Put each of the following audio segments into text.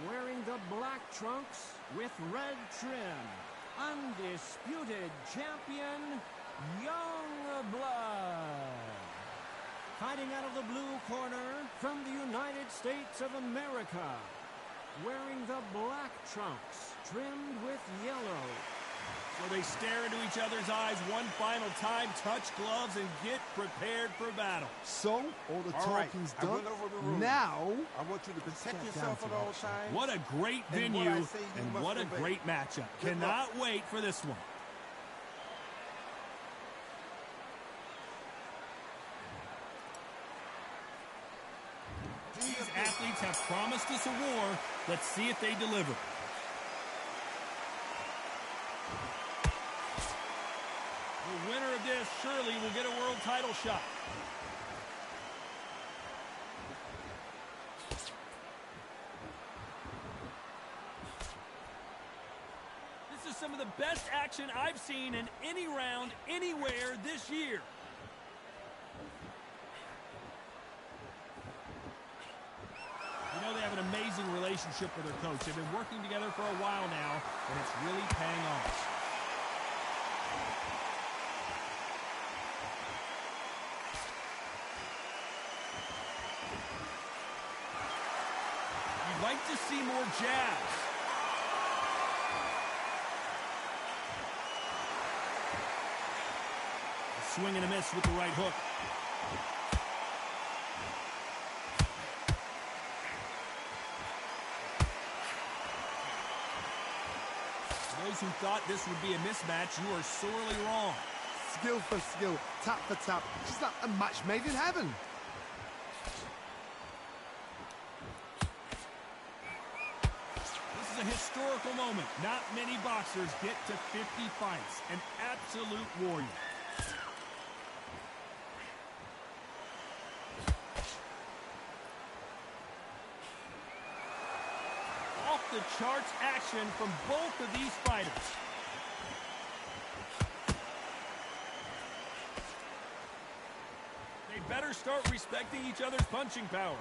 Wearing the black trunks with red trim, undisputed champion, Young Blood. Fighting out of the blue corner from the United States of America, wearing the black trunks trimmed with yellow. So they stare into each other's eyes one final time, touch gloves, and get prepared for battle. So, all the talking's done. Now, I want you to protect yourself at all times. What a great venue, and what a great matchup. Cannot wait for this one. These athletes have promised us a war. Let's see if they deliver. The winner of this surely will get a world title shot. This is some of the best action I've seen in any round, anywhere this year. You know, they have an amazing relationship with their coach. They've been working together for a while now, and it's really paying off. You'd like to see more jabs. A swing and a miss with the right hook. Those who thought this would be a mismatch, you are sorely wrong. skill for skill, tap for tap. Just like a match made in heaven. This is a historical moment. Not many boxers get to 50 fights. An absolute warrior. Off-the-charts action from both of these fighters. They better start respecting each other's punching power.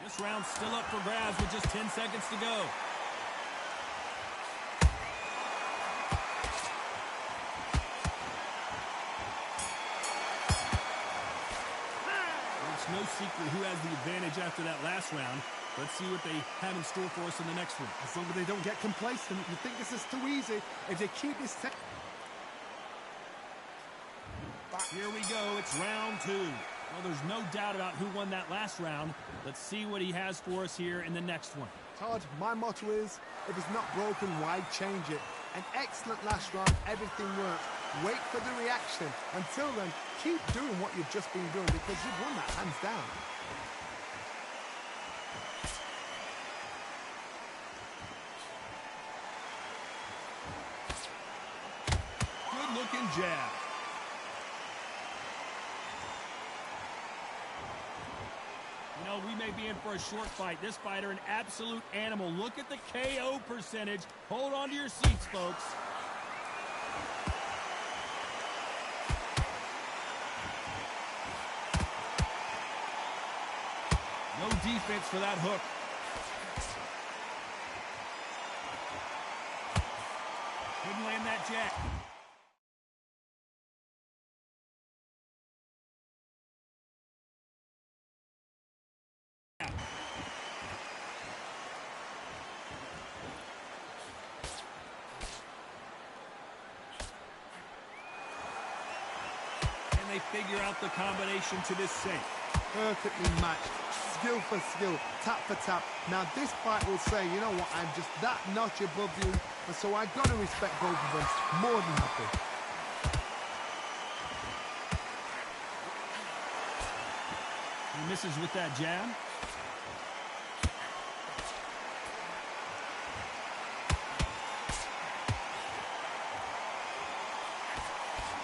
This round's still up for grabs with just 10 seconds to go. It's no secret who has the advantage after that last round. Let's see what they have in store for us in the next one. As long as they don't get complacent, you think this is too easy. If they keep this... Here we go. It's round two. Well, there's no doubt about who won that last round. Let's see what he has for us here in the next one. Todd, my motto is, if it's not broken, why change it? An excellent last round. Everything works. Wait for the reaction. Until then, keep doing what you've just been doing because you've won that hands down. Good-looking jab. You know, we may be in for a short fight. This fighter, an absolute animal. Look at the KO percentage. Hold on to your seats, folks. No defense for that hook. Couldn't land that jack. They figure out the combination to this safe. Perfectly matched, skill for skill, tap for tap. Now this fight will say, you know what, I'm just that notch above you, and so I gotta respect both of them. More than happy. He misses with that jab.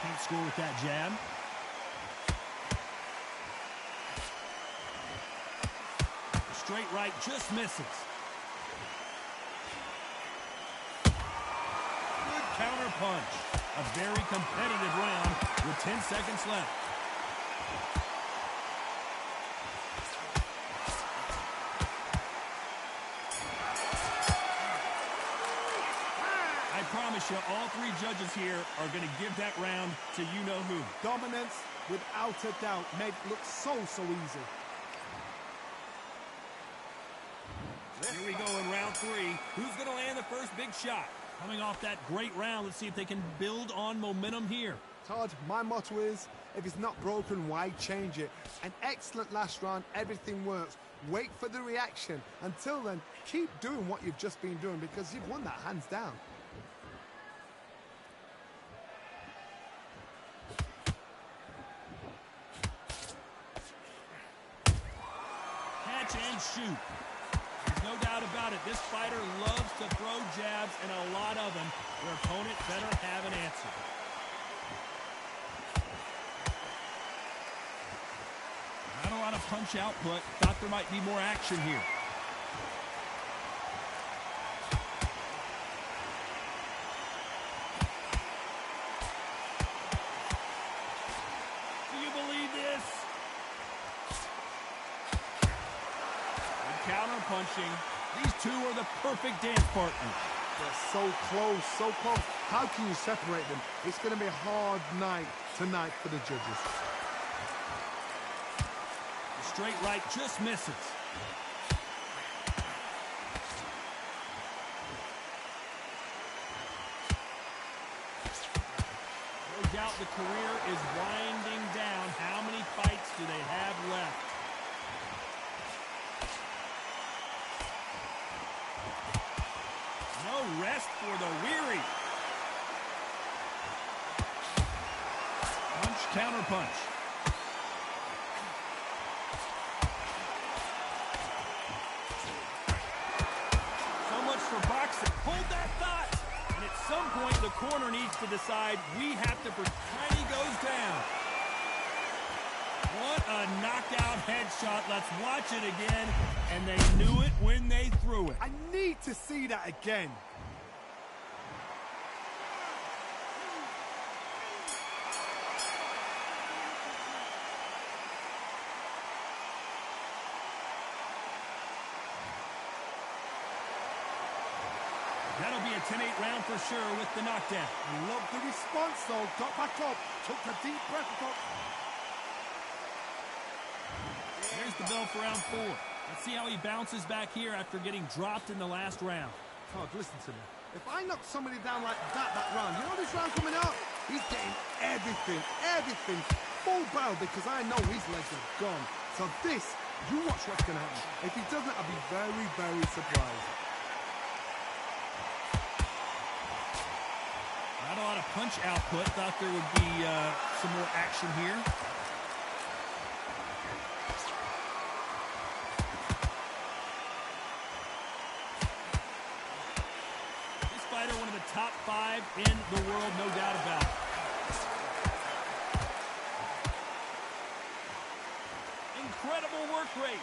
Can't score with that jab. Straight right just misses. Good counter punch. A very competitive round with 10 seconds left. bet you all three judges here are going to give that round to you-know-who. Dominance, without a doubt, made it look so easy. Here we go in round three. Who's going to land the first big shot? Coming off that great round, let's see if they can build on momentum here. Todd, my motto is, if it's not broken, why change it? An excellent last round, everything works. Wait for the reaction. Until then, keep doing what you've just been doing because you've won that hands down. Catch and shoot. There's no doubt about it. This fighter loves to throw jabs, and a lot of them. Their opponent better have an answer. Not a lot of punch output. Thought there might be more action here. Do you believe this? Good counter punching. These two are the perfect dance partners. They're so close, so close. How can you separate them? It's going to be a hard night tonight for the judges. Straight right just misses. No doubt the career is winding down. How many fights do they have left? No rest for the weary. Punch, counter punch. For boxing. Hold that thought. And at some point, the corner needs to decide we have to pretend he goes down. What a knockout headshot. Let's watch it again. And they knew it when they threw it. I need to see that again. That'll be a 10-8 round for sure with the knockdown. I love the response, though. Got back up, took a deep breath. Here's the bell for round 4. Let's see how he bounces back here after getting dropped in the last round. Todd, listen to me. If I knock somebody down like that round, you know this round coming up? He's getting everything, full barrel because I know his legs are gone. So this, you watch what's going to happen. If he doesn't, I'll be very surprised. Not a lot of punch output. Thought there would be some more action here. This fighter, one of the top 5 in the world, no doubt about it. Incredible work rate.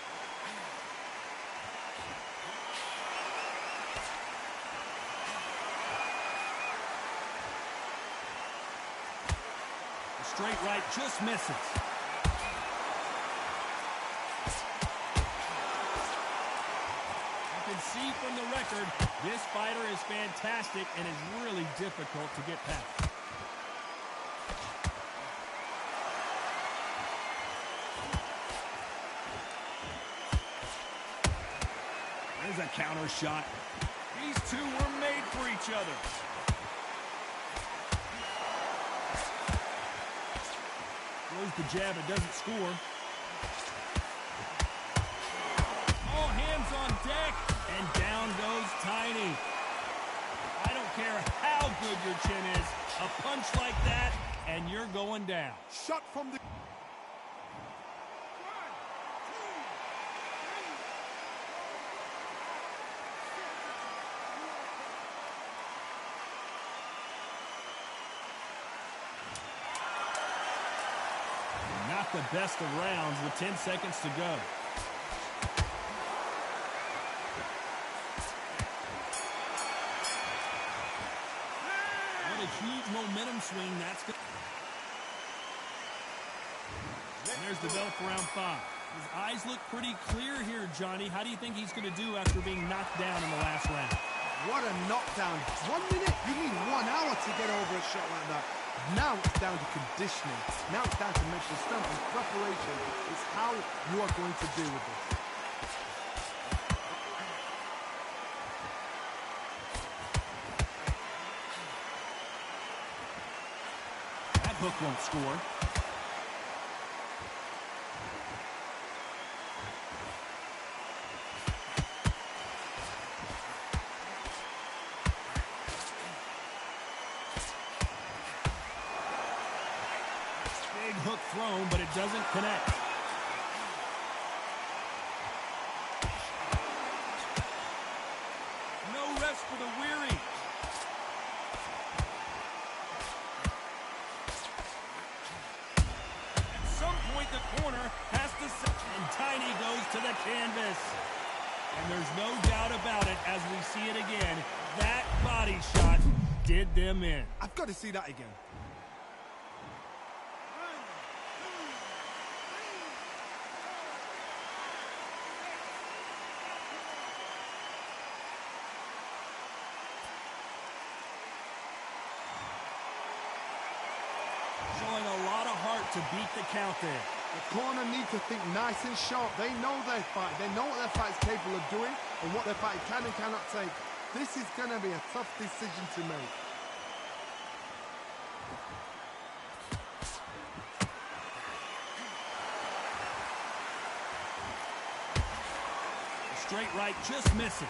Straight right just misses. You can see from the record, this fighter is fantastic and is really difficult to get past. There's a counter shot. These two were made for each other. Throws the jab, it doesn't score. All hands on deck, and down goes Tiny. I don't care how good your chin is, a punch like that, and you're going down. Shot from the... Not the best of rounds with 10 seconds to go. What a huge momentum swing that's good. And there's the bell for round 5. His eyes look pretty clear here, Johnny. How do you think he's going to do after being knocked down in the last round? What a knockdown. 1 minute? You need 1 hour to get over a shot like that. Now it's down to conditioning. Now it's down to mental strength and preparation. It's how you are going to deal with this. That hook won't score. Big hook thrown, but it doesn't connect. No rest for the weary. At some point, the corner has to set. And Tiny goes to the canvas. And there's no doubt about it as we see it again. That body shot did them in. I've got to see that again. Showing a lot of heart to beat the count there. The corner need to think nice and sharp. They know their fight. They know what their fight's capable of doing and what their fight can and cannot take. This is going to be a tough decision to make. The straight right just misses.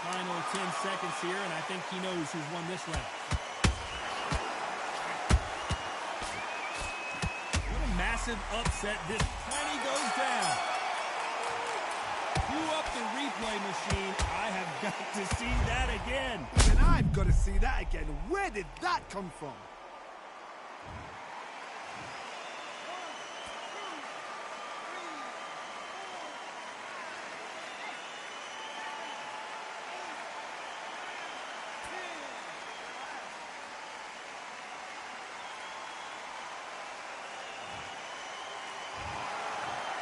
Final 10 seconds here, and I think he knows who's won this round. What a massive upset. This Tiny goes down. Blew up the replay machine. I have got to see that again. And I've got to see that again. Where did that come from?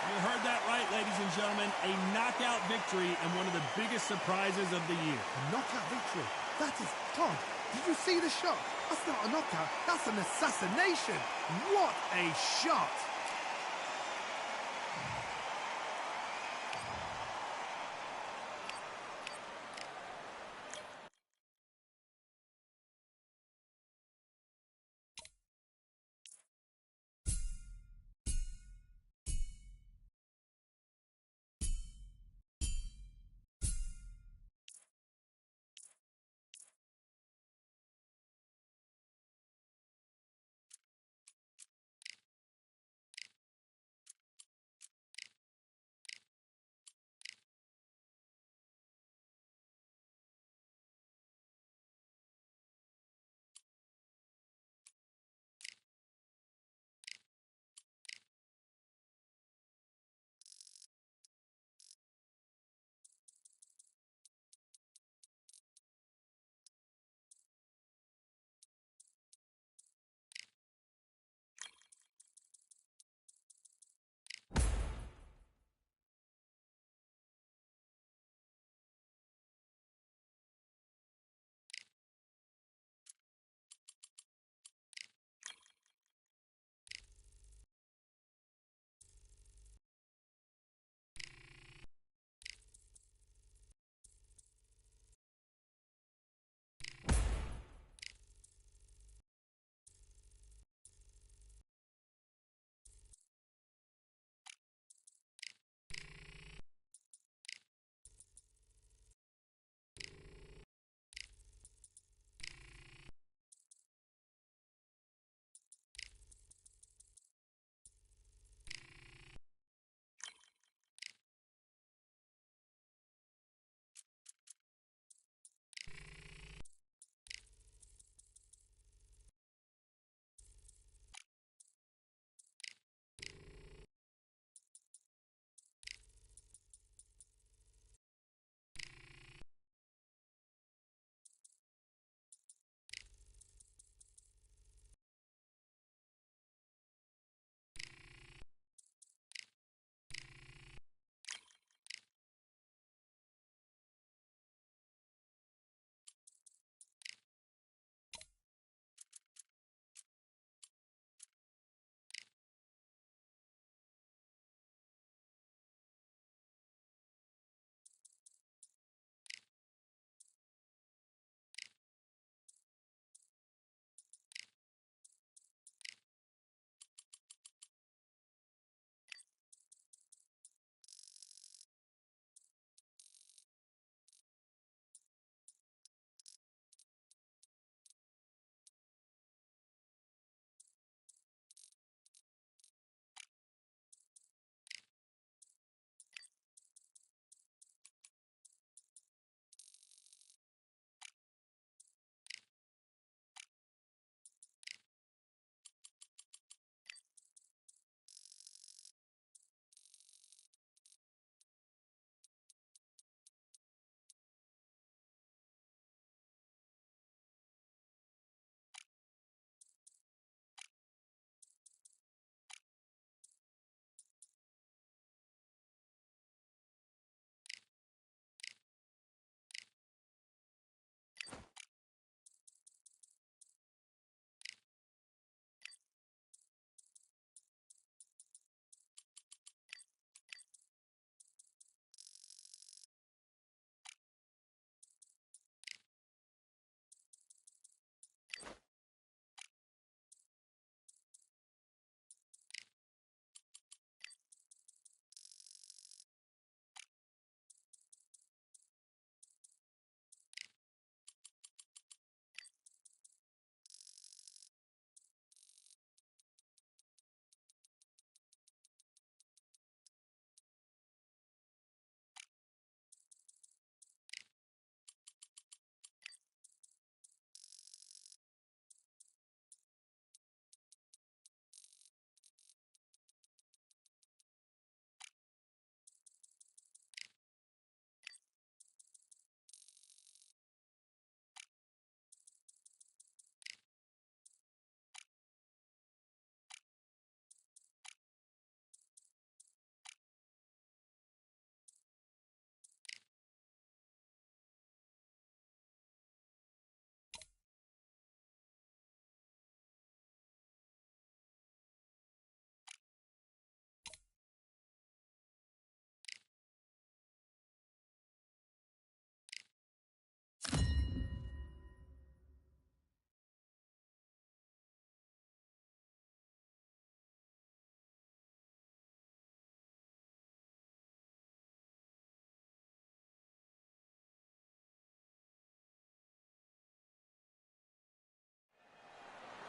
You heard that right, ladies and gentlemen. A knockout victory and one of the biggest surprises of the year. A knockout victory. That is Todd. Did you see the shot? That's not a knockout. That's an assassination. What a shot.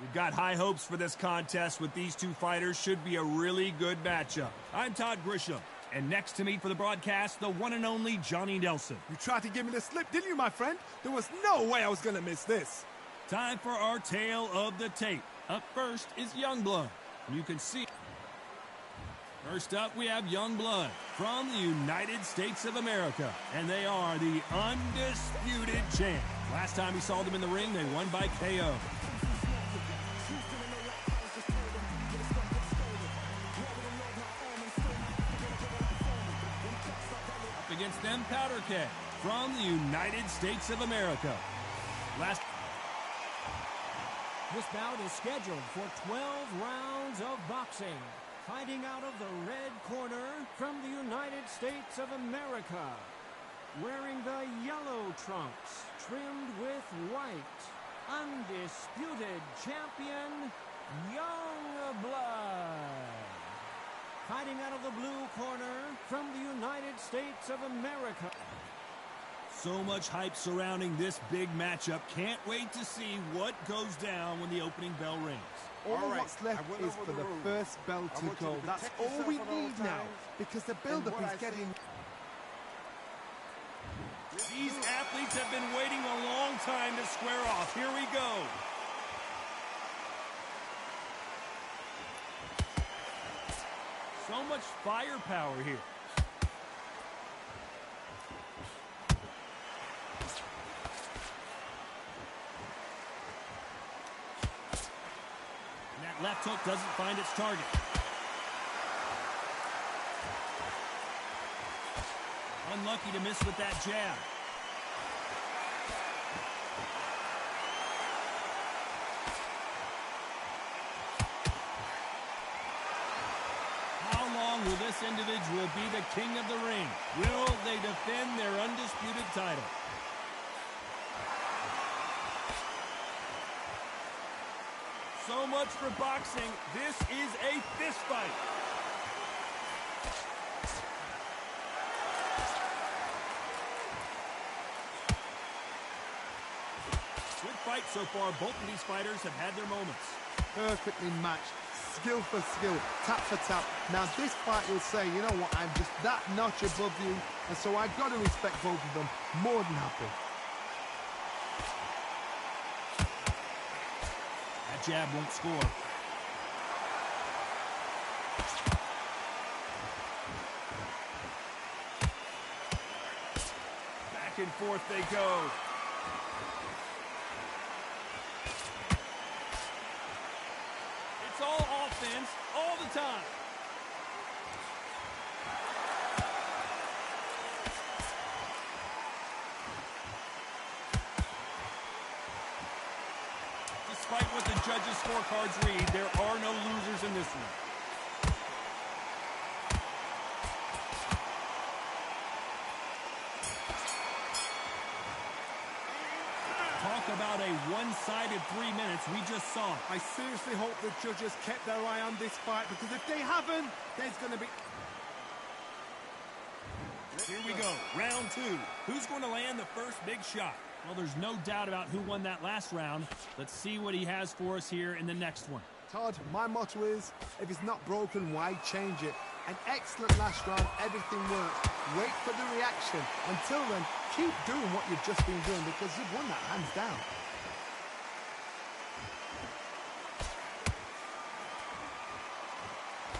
We've got high hopes for this contest with these two fighters. Should be a really good matchup. I'm Todd Grisham, and next to me for the broadcast, the one and only Johnny Nelson. You tried to give me the slip, didn't you, my friend? There was no way I was going to miss this. Time for our tale of the tape. Up first is Youngblood. You can see. First up, we have Youngblood from the United States of America, and they are the undisputed champ. Last time we saw them in the ring, they won by KO. Up against them, Powder Keg from the United States of America. This bout is scheduled for 12 rounds of boxing. Fighting out of the red corner from the United States of America. Wearing the yellow trunks, trimmed with white. Undisputed champion, Youngblood. Fighting out of the blue corner from the United States of America. So much hype surrounding this big matchup. Can't wait to see what goes down when the opening bell rings. All what's left is for the first bell to go. That's all we need now, because the build-up is getting... These athletes have been waiting a long time to square off. Here we go. So much firepower here. Left hook doesn't find its target. Unlucky to miss with that jab. How long will this individual be the king of the ring? Will they defend their undisputed title? So much for boxing. This is a fist fight. Good fight so far. Both of these fighters have had their moments. Perfectly matched. Skill for skill. Tap for tap. Now this fight will say, you know what, I'm just that notch above you. And so I've got to respect both of them. More than happy. Jab won't score. Back and forth they go. It's all offense all the time. Despite what the judges' scorecards read, there are no losers in this one. Talk about a one-sided 3 minutes. We just saw it. I seriously hope the judges kept their eye on this fight, because if they haven't, there's going to be... Here we go, round two. Who's going to land the first big shot? Well, there's no doubt about who won that last round. Let's see what he has for us here in the next one. Todd, my motto is, if it's not broken, why change it? An excellent last round, everything works. Wait for the reaction. Until then, keep doing what you've just been doing, because you've won that hands down.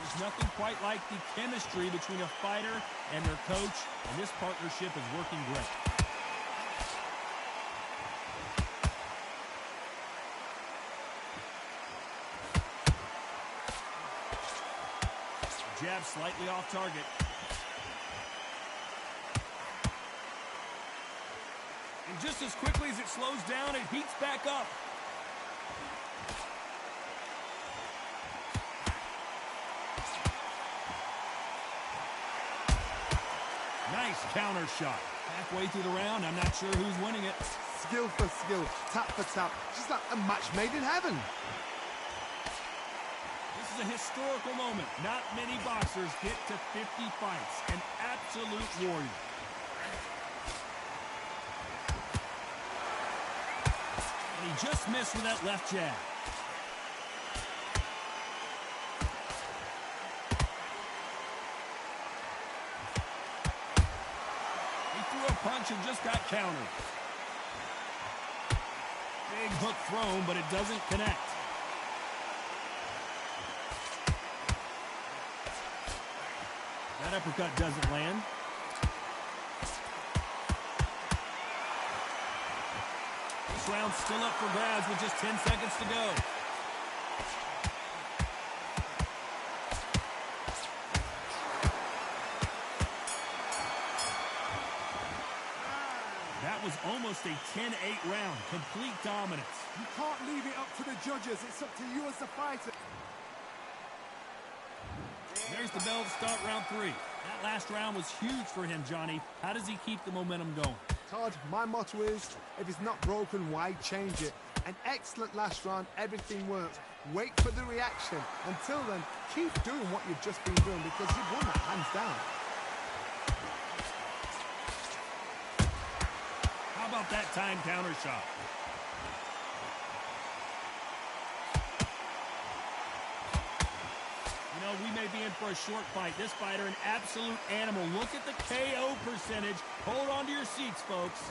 There's nothing quite like the chemistry between a fighter and their coach, and this partnership is working great. Jab slightly off target. And just as quickly as it slows down, it heats back up. Nice counter shot. Halfway through the round, I'm not sure who's winning it. Skill for skill, tap for tap. Just like a match made in heaven. This is a historical moment. Not many boxers get to 50 fights. An absolute warrior. And he just missed with that left jab. punch and just got countered. Big hook thrown, but it doesn't connect. That uppercut doesn't land. This round's still up for grabs with just 10 seconds to go. That was almost a 10-8 round. Complete dominance. You can't leave it up to the judges. It's up to you as the fighter. There's the bell to start round 3. That last round was huge for him, Johnny. How does he keep the momentum going? Todd, my motto is, if it's not broken, why change it? An excellent last round, everything works. Wait for the reaction. Until then, keep doing what you've just been doing because you've won that hands down. How about that time counter shot? You know, we may be in for a short fight. This fighter, an absolute animal. Look at the KO percentage. Hold on to your seats, folks.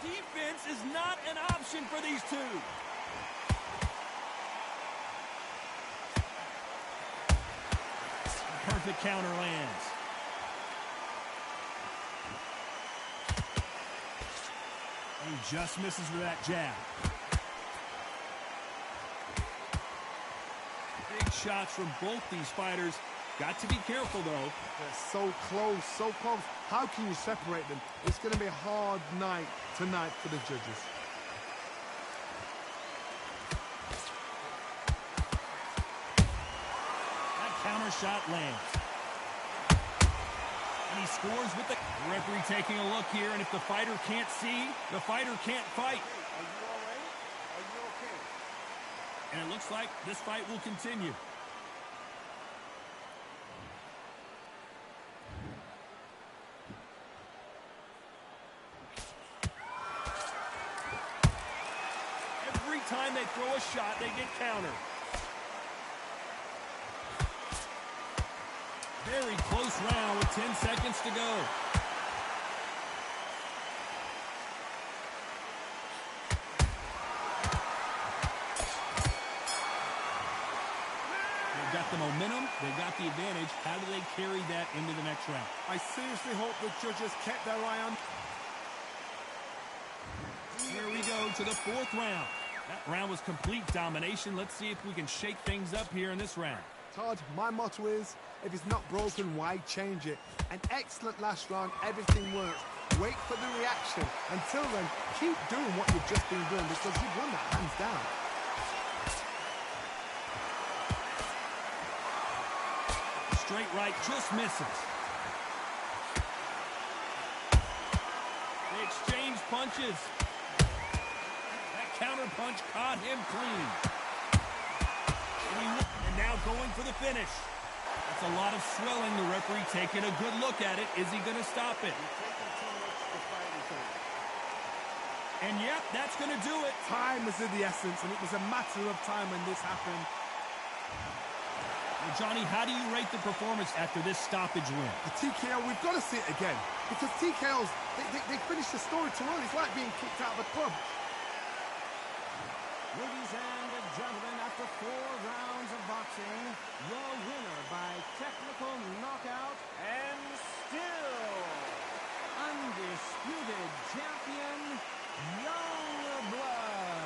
Defense is not an option for these two. Perfect counter lands. He just misses with that jab. Big shots from both these fighters. Got to be careful, though. They're so close, so close. How can you separate them? It's going to be a hard night tonight for the judges. That counter shot lands. And he scores with the referee taking a look here, and if the fighter can't see, the fighter can't fight. Are you all right? Are you okay? And it looks like this fight will continue. Every time they throw a shot, they get countered. Very close round with 10 seconds to go. They've got the momentum. They've got the advantage. How do they carry that into the next round? I seriously hope the judges kept their eye on. Here we go to the 4th round. That round was complete domination. Let's see if we can shake things up here in this round. Todd, my motto is, if it's not broken, why change it? An excellent last round, everything works. Wait for the reaction. Until then, keep doing what you've just been doing because you've won that hands down. Straight right just misses. They exchange punches. That counter punch caught him clean. And now going for the finish. That's a lot of swelling. The referee taking a good look at it. Is he going to stop it? And yep, that's going to do it. Time is of the essence, and it was a matter of time when this happened. Well, Johnny, how do you rate the performance after this stoppage win? The TKO, we've got to see it again. Because TKOs, they finish the story too early. It's like being kicked out of a club. Ladies and gentlemen, after 4 rounds of boxing, your winner by technical knockout and still undisputed champion, Young Blood.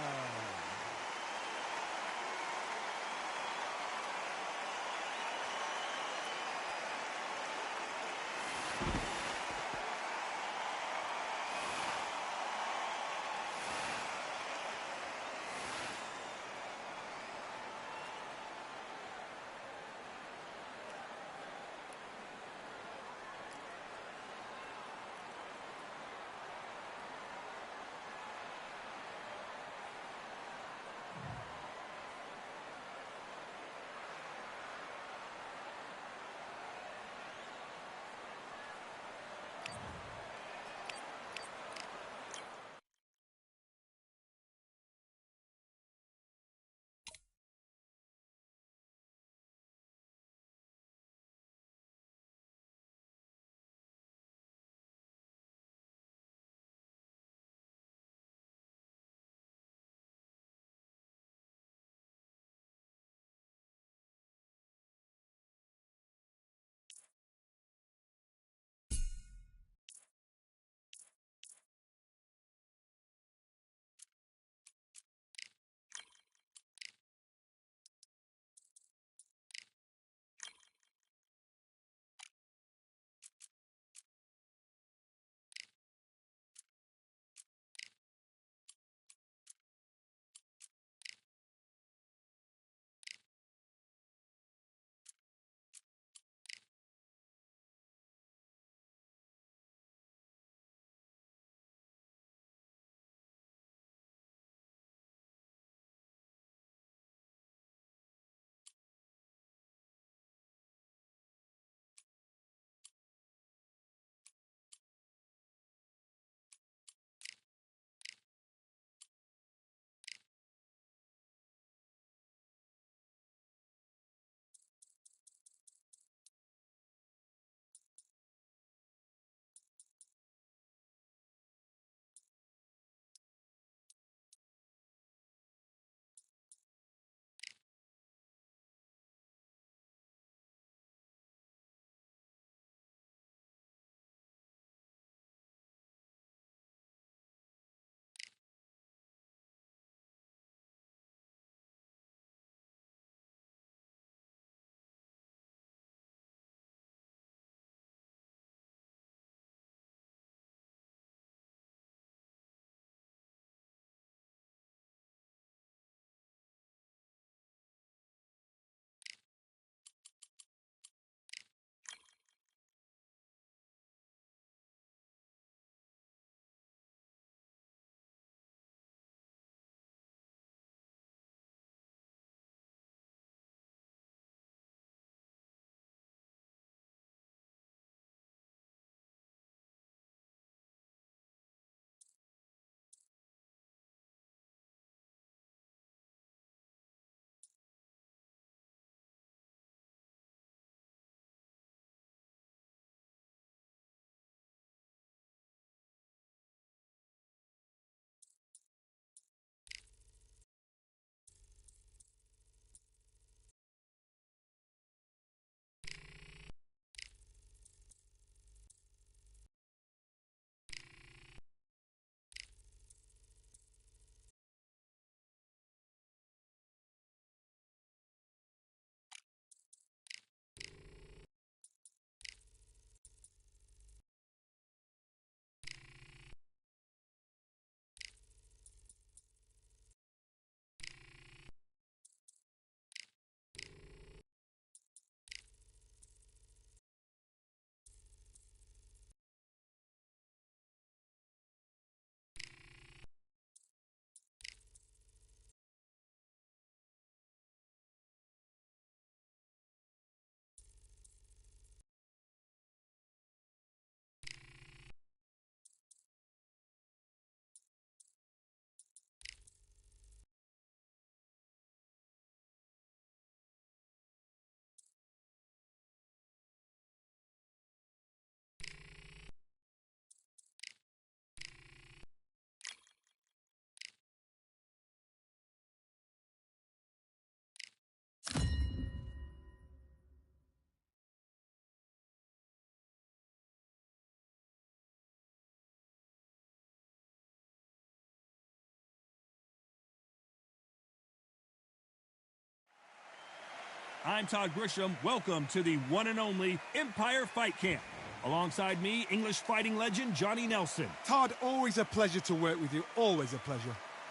I'm Todd Grisham. Welcome to the one and only Empire Fight Camp. Alongside me, English fighting legend Johnny Nelson. Todd, always a pleasure to work with you. Always a pleasure.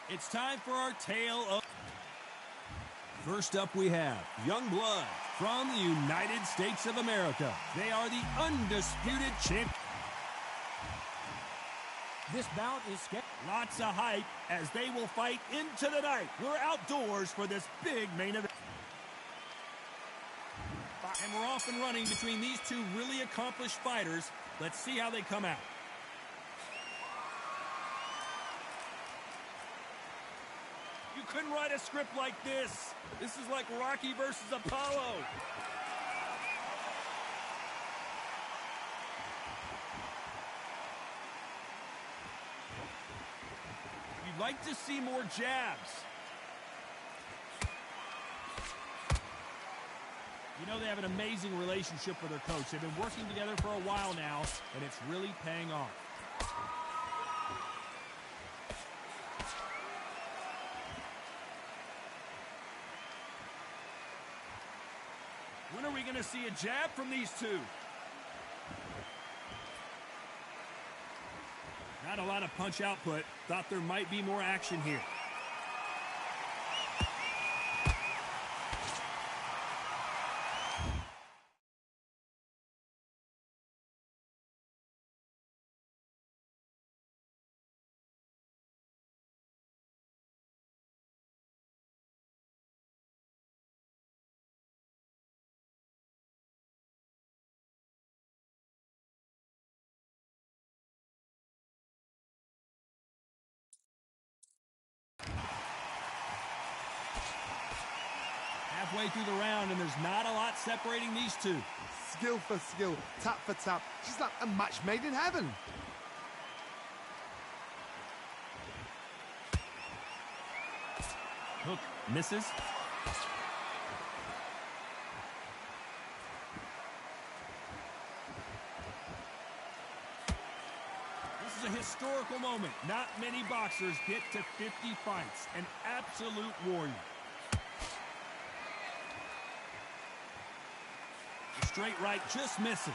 It's time for our tale of... First up we have Young Blood from the United States of America. They are the undisputed champ. This bout is scheduled. Lots of hype as they will fight into the night. We're outdoors for this big main event. And we're off and running between these two really accomplished fighters. Let's see how they come out. You couldn't write a script like this. This is like Rocky versus Apollo. You'd like to see more jabs. You know they have an amazing relationship with their coach. They've been working together for a while now, and it's really paying off. When are we going to see a jab from these two? Not a lot of punch output. Thought there might be more action here. Halfway through the round, and there's not a lot separating these two. Skill for skill, tap for tap. She's like a match made in heaven. Hook misses. This is a historical moment. Not many boxers get to 50 fights. An absolute warrior. The straight right just misses.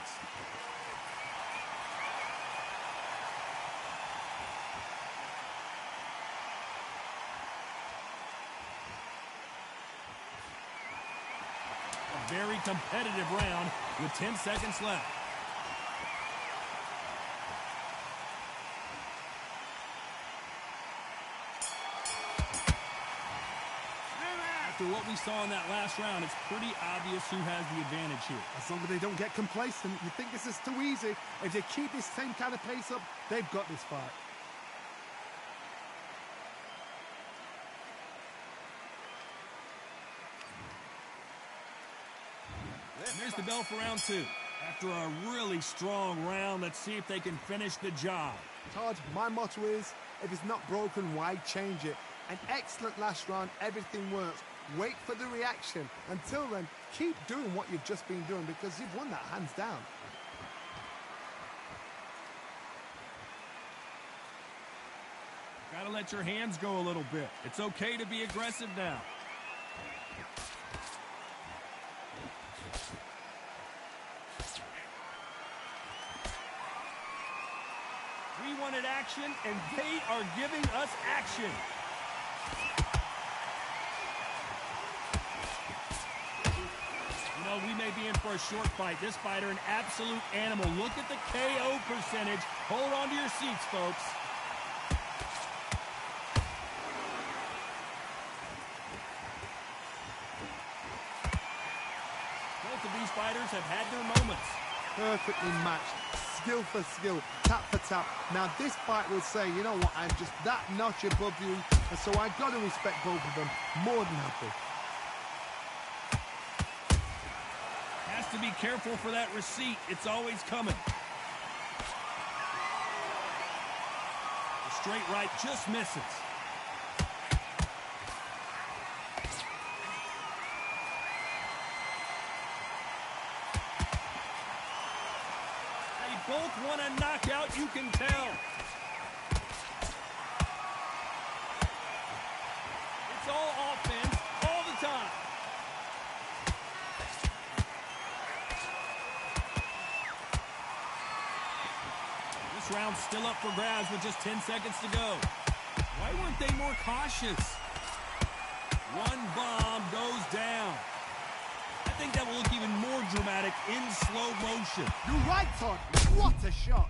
A very competitive round with 10 seconds left. After what we saw in that last round, it's pretty obvious who has the advantage here. As long as they don't get complacent, you think this is too easy. If they keep this same kind of pace up, they've got this fight. And there's the bell for round two. After a really strong round, let's see if they can finish the job. Todd, my motto is, if it's not broken, why change it? An excellent last round, everything works. Wait for the reaction. Until then, keep doing what you've just been doing because you've won that hands down. Gotta let your hands go a little bit. It's okay to be aggressive now. We wanted action, and they are giving us action. We may be in for a short fight. This fighter, an absolute animal. Look at the KO percentage. Hold on to your seats, folks. Both of these fighters have had their moments. Perfectly matched. Skill for skill, tap for tap. Now this fight will say, you know what, I'm just that notch above you, and so I've got to respect both of them. More than happy. To be careful for that receipt. It's always coming. The straight right just misses. They both want a knockout, you can tell. It's all offense all the time. round still up for grabs with just 10 seconds to go. Why weren't they more cautious? One bomb goes down. I think that will look even more dramatic in slow motion. You're right, Todd. What a shot.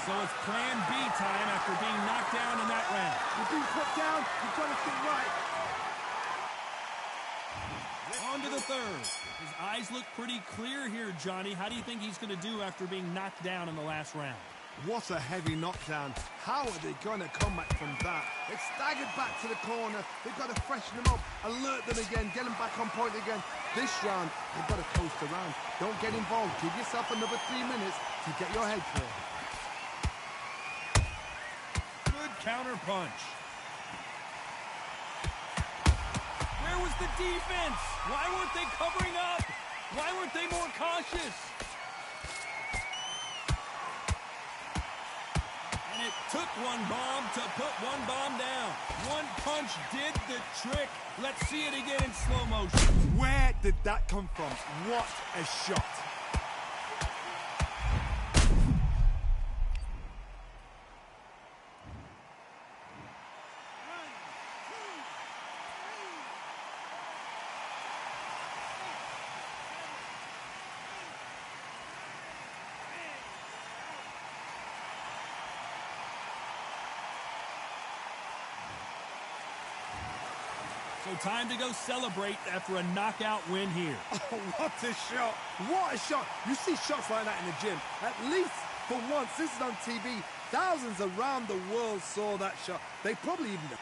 So it's plan B time after being knocked down in that round. You're being put down. You've got to think right. On to the third. His eyes look pretty clear here, Johnny. How do you think he's going to do after being knocked down in the last round? What a heavy knockdown. How are they going to come back from that? They've staggered back to the corner. They've got to freshen them up, alert them again, get them back on point again. This round, they've got to coast around. Don't get involved. Give yourself another 3 minutes to get your head clear. Good counter punch. Where was the defense? Why weren't they covering up? Why weren't they more cautious? And it took one bomb to put one bomb down. One punch did the trick. Let's see it again in slow motion. Where did that come from? What a shot. So time to go celebrate after a knockout win here. Oh, what a shot. What a shot. You see shots like that in the gym. At least for once, this is on TV. Thousands around the world saw that shot. They probably even...